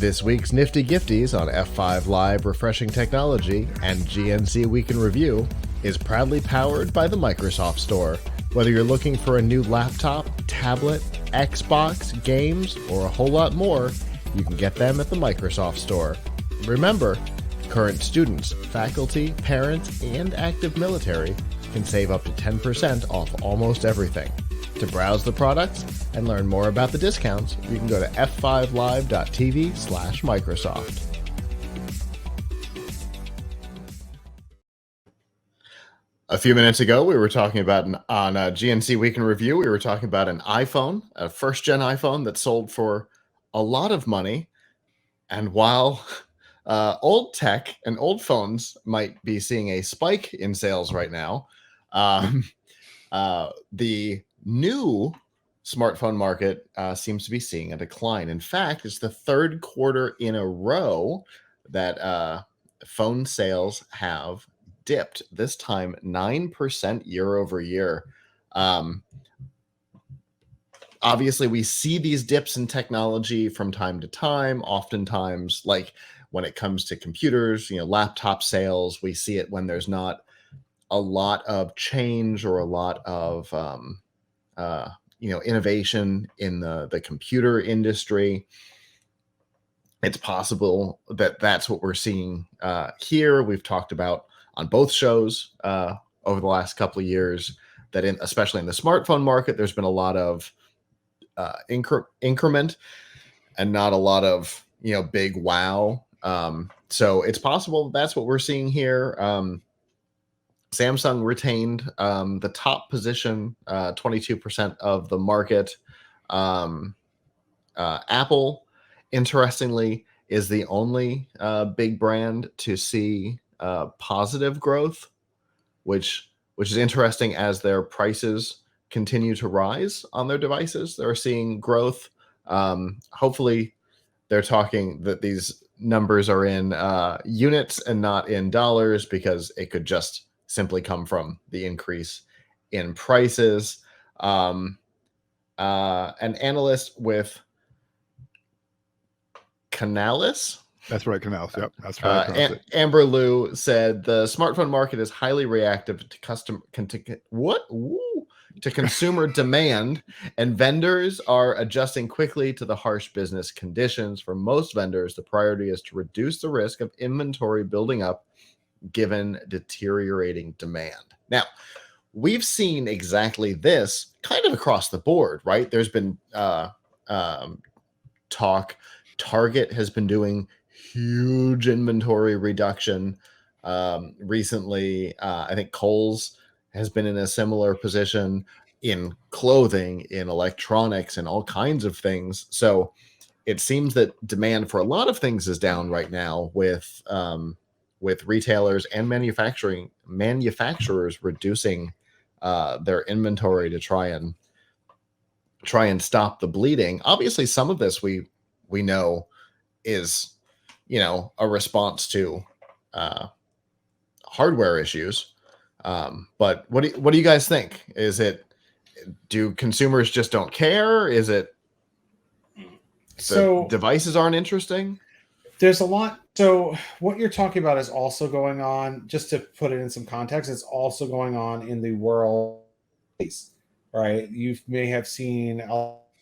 This week's Nifty Gifties on F5 Live Refreshing Technology and GNC Week in Review is proudly powered by the Microsoft Store. Whether you're looking for a new laptop, tablet, Xbox, games, or a whole lot more, you can get them at the Microsoft Store. Remember, current students, faculty, parents, and active military can save up to 10% off almost everything. To browse the products and learn more about the discounts, you can go to f5live.tv/Microsoft. A few minutes ago, we were talking about on GNC Week in Review, we were talking about an iPhone, a first-gen iPhone that sold for a lot of money. And while old tech and old phones might be seeing a spike in sales right now, the new smartphone market seems to be seeing a decline. In fact, it's the third quarter in a row that phone sales have dipped, this time 9% year over year. Obviously, we see these dips in technology from time to time, oftentimes, like when it comes to computers, laptop sales, we see it when there's not a lot of change or a lot of innovation in the computer industry. It's possible that that's what we're seeing here. We've talked about on both shows over the last couple of years that especially in the smartphone market, there's been a lot of increment and not a lot of big wow. So it's possible that's what we're seeing here. Samsung retained the top position, 22% of the market. Apple, interestingly, is the only big brand to see positive growth, which is interesting as their prices continue to rise on their devices. They're seeing growth. Hopefully, they're talking that these numbers are in units and not in dollars, because it could just simply come from the increase in prices. An analyst with Canalys. That's right, Canalys. Yep, that's right. Amber Liu said the smartphone market is highly reactive to consumer demand, and vendors are adjusting quickly to the harsh business conditions. For most vendors, the priority is to reduce the risk of inventory building up given deteriorating demand. Now, we've seen exactly this kind of across the board, right? There's been talk. Target has been doing huge inventory reduction recently. I think Kohl's has been in a similar position in clothing, in electronics, and all kinds of things. So it seems that demand for a lot of things is down right now, with retailers and manufacturers reducing their inventory to try and stop the bleeding. Obviously, some of this we know is a response to hardware issues. But what do you guys think? Do consumers just don't care? Is it the devices aren't interesting? There's a lot. So what you're talking about is also going on, just to put it in some context, it's also going on in the world, right? You may have seen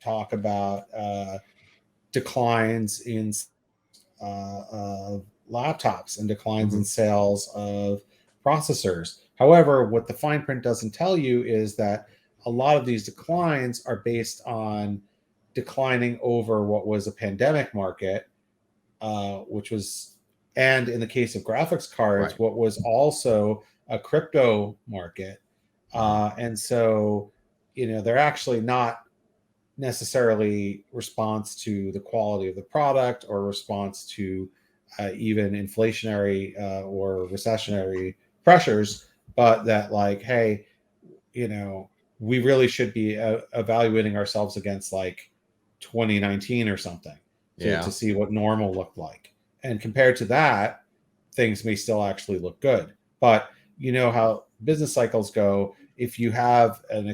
talk about declines in laptops and declines in sales of processors. However, what the fine print doesn't tell you is that a lot of these declines are based on declining over what was a pandemic market, which was, and in the case of graphics cards, right, what was also a crypto market. And so, they're actually not necessarily response to the quality of the product or response to even inflationary or recessionary pressures, but that like, hey, we really should be evaluating ourselves against like 2019 or something to see what normal looked like. And compared to that, things may still actually look good. But how business cycles go. If you have an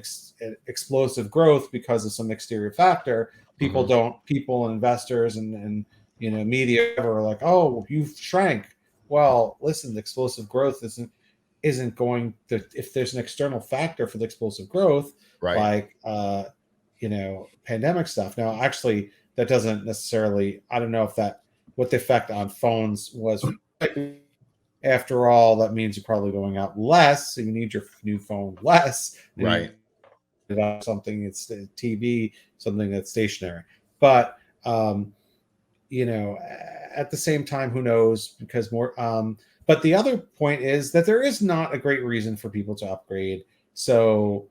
explosive growth because of some exterior factor, people and investors and media are like, oh, you've shrank. Well, listen, the explosive growth isn't going to, if there's an external factor for the explosive growth, Right. like pandemic stuff. Now, actually, that doesn't necessarily, I don't know if that, what the effect on phones was. After all, that means you're probably going out less, so you need your new phone less. Right. Something it's TV, something that's stationary. But at the same time, who knows? Because more. But the other point is that there is not a great reason for people to upgrade. So,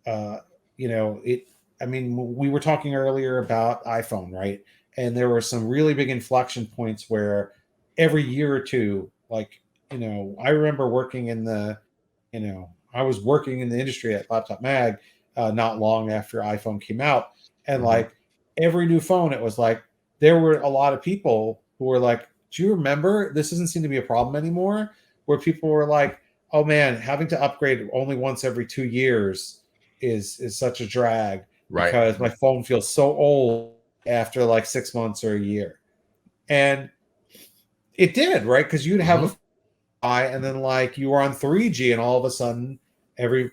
it. I mean, we were talking earlier about iPhone, right? And there were some really big inflection points where every year or two, like, I remember working in the, I was working in the industry at Laptop Mag not long after iPhone came out. And like every new phone, it was like, there were a lot of people who were like, do you remember? This doesn't seem to be a problem anymore. Where people were like, oh man, having to upgrade only once every 2 years is such a drag because my phone feels so old after like 6 months or a year. And it did, right? Because you'd have a and then like you were on 3G and all of a sudden, a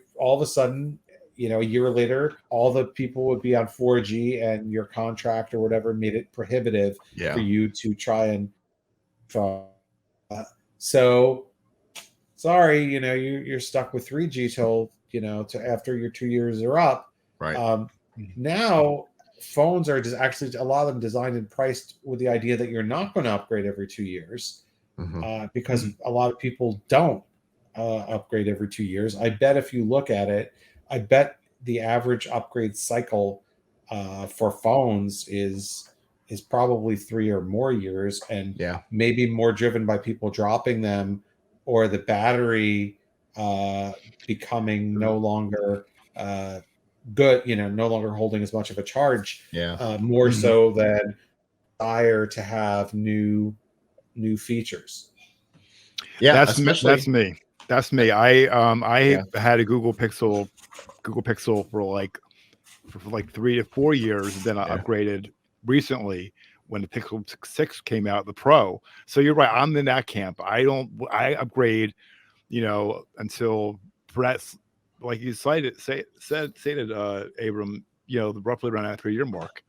year later, all the people would be on 4G and your contract or whatever made it prohibitive for you to try and so sorry, you're stuck with 3G till to after your 2 years are up. Right. Now phones are just actually a lot of them designed and priced with the idea that you're not going to upgrade every 2 years. Because a lot of people don't upgrade every 2 years. I bet if you look at it, I bet the average upgrade cycle for phones is probably 3 or more years, and maybe more driven by people dropping them or the battery becoming no longer good, no longer holding as much of a charge. More so than desire to have new features. That's me. I had a Google Pixel for like 3 to 4 years. Then I upgraded recently when the Pixel 6 came out, the Pro. So you're right. I'm in that camp. I upgrade, until Brett's, like you stated, Abram, roughly around that 3-year mark.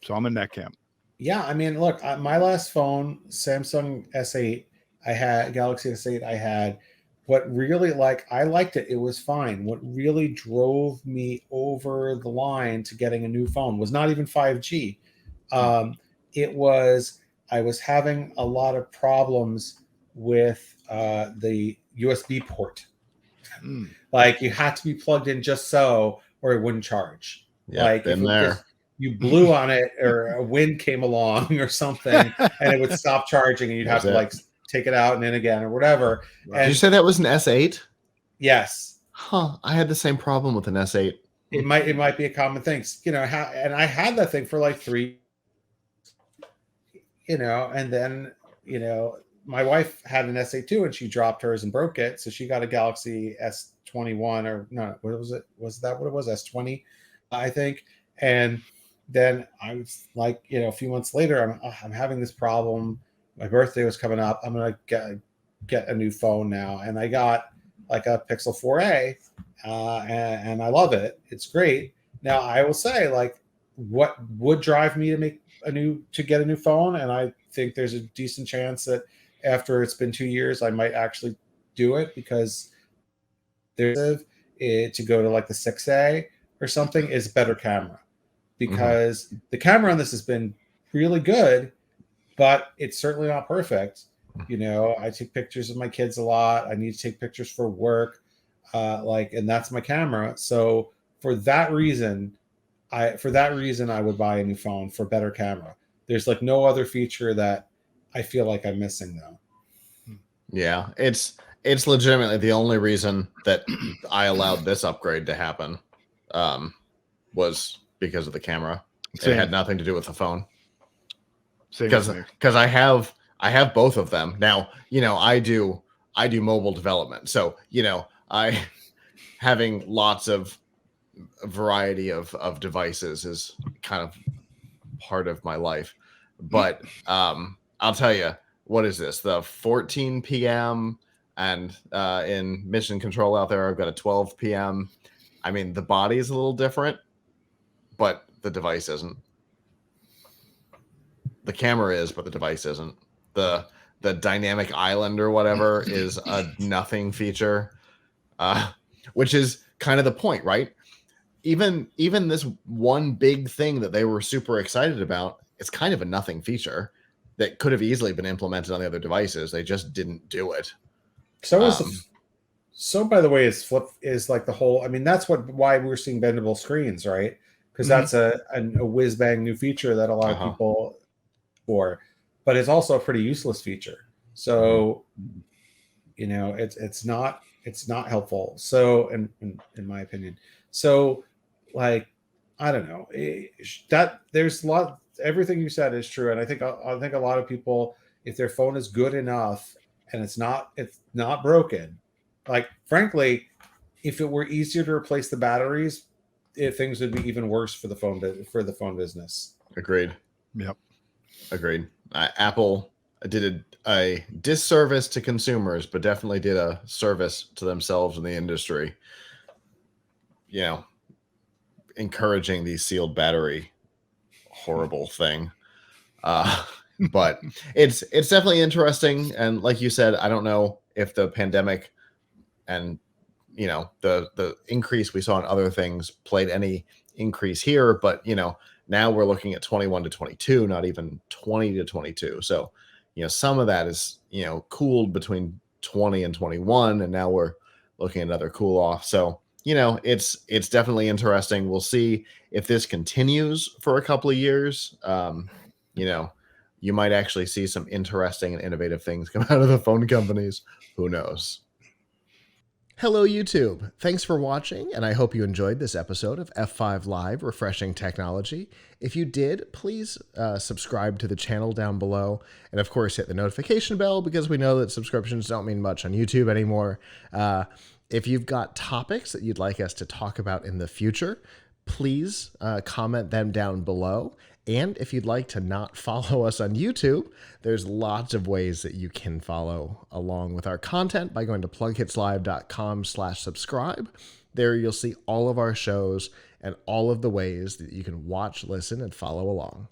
So I'm in that camp. Yeah, I mean, look, my last phone, Samsung S8, I had Galaxy S8. I had what really I liked it. It was fine. What really drove me over the line to getting a new phone was not even 5G. It was I was having a lot of problems with the USB port. Like you had to be plugged in just so, or it wouldn't charge. You blew on it or a wind came along or something and it would stop charging and you'd have to take it out and in again or whatever. Right. Did you say that was an S8? Yes. Huh. I had the same problem with an S8. It might be a common thing, and I had that thing for like 3, and then, my wife had an S8 too and she dropped hers and broke it. So she got a Galaxy S21 or no, what was it? Was that what it was? S20, I think. And then I was like, a few months later, I'm having this problem. My birthday was coming up. I'm gonna get a new phone now, and I got like a Pixel 4a, and I love it. It's great. Now I will say, like, what would drive me to get a new phone, and I think there's a decent chance that after it's been 2 years, I might actually do it because there's to go to like the 6a or something is better camera. Because the camera on this has been really good, but it's certainly not perfect. I take pictures of my kids a lot. I need to take pictures for work, and that's my camera. So for that reason, I would buy a new phone for better camera. There's like no other feature that I feel like I'm missing though. Yeah, it's legitimately the only reason that I allowed this upgrade to happen was because of the camera. It had nothing to do with the phone. Because I have both of them now. I do mobile development, so I having lots of variety of devices is kind of part of my life. But I'll tell you, what is this? The 14 p.m. and in mission control out there, I've got a 12 p.m. I mean, the body is a little different, but the device isn't. The camera is, but the device isn't. The dynamic island or whatever is a nothing feature, which is kind of the point, right? Even this one big thing that they were super excited about, it's kind of a nothing feature that could have easily been implemented on the other devices. They just didn't do it. So by the way, is like the whole. I mean, that's why we're seeing bendable screens, right? Because that's a whiz bang new feature that a lot of people for, but it's also a pretty useless feature. So, you know, it's not helpful. So, in my opinion, so like, I don't know, that there's a lot. Everything you said is true, and I think a lot of people, if their phone is good enough and it's not broken, like frankly, if it were easier to replace the batteries, things would be even worse for the phone business. Agreed. Yep. Agreed. Apple did a disservice to consumers, but definitely did a service to themselves in the industry. You know, encouraging the sealed battery horrible thing. But it's definitely interesting. And like you said, I don't know if the pandemic and, you know, the increase we saw in other things played any increase here, but, you know, now we're looking at 21 to 22, not even 20 to 22. So, you know, some of that is, you know, cooled between 20 and 21, and now we're looking at another cool off. So, you know, it's definitely interesting. We'll see if this continues for a couple of years. You know, you might actually see some interesting and innovative things come out of the phone companies. Who knows? Hello, YouTube. Thanks for watching, and I hope you enjoyed this episode of F5 Live Refreshing Technology. If you did, please subscribe to the channel down below, and of course hit the notification bell, because we know that subscriptions don't mean much on YouTube anymore. If you've got topics that you'd like us to talk about in the future, please comment them down below. And if you'd like to not follow us on YouTube, there's lots of ways that you can follow along with our content by going to plughitslive.com/subscribe. There you'll see all of our shows and all of the ways that you can watch, listen, and follow along.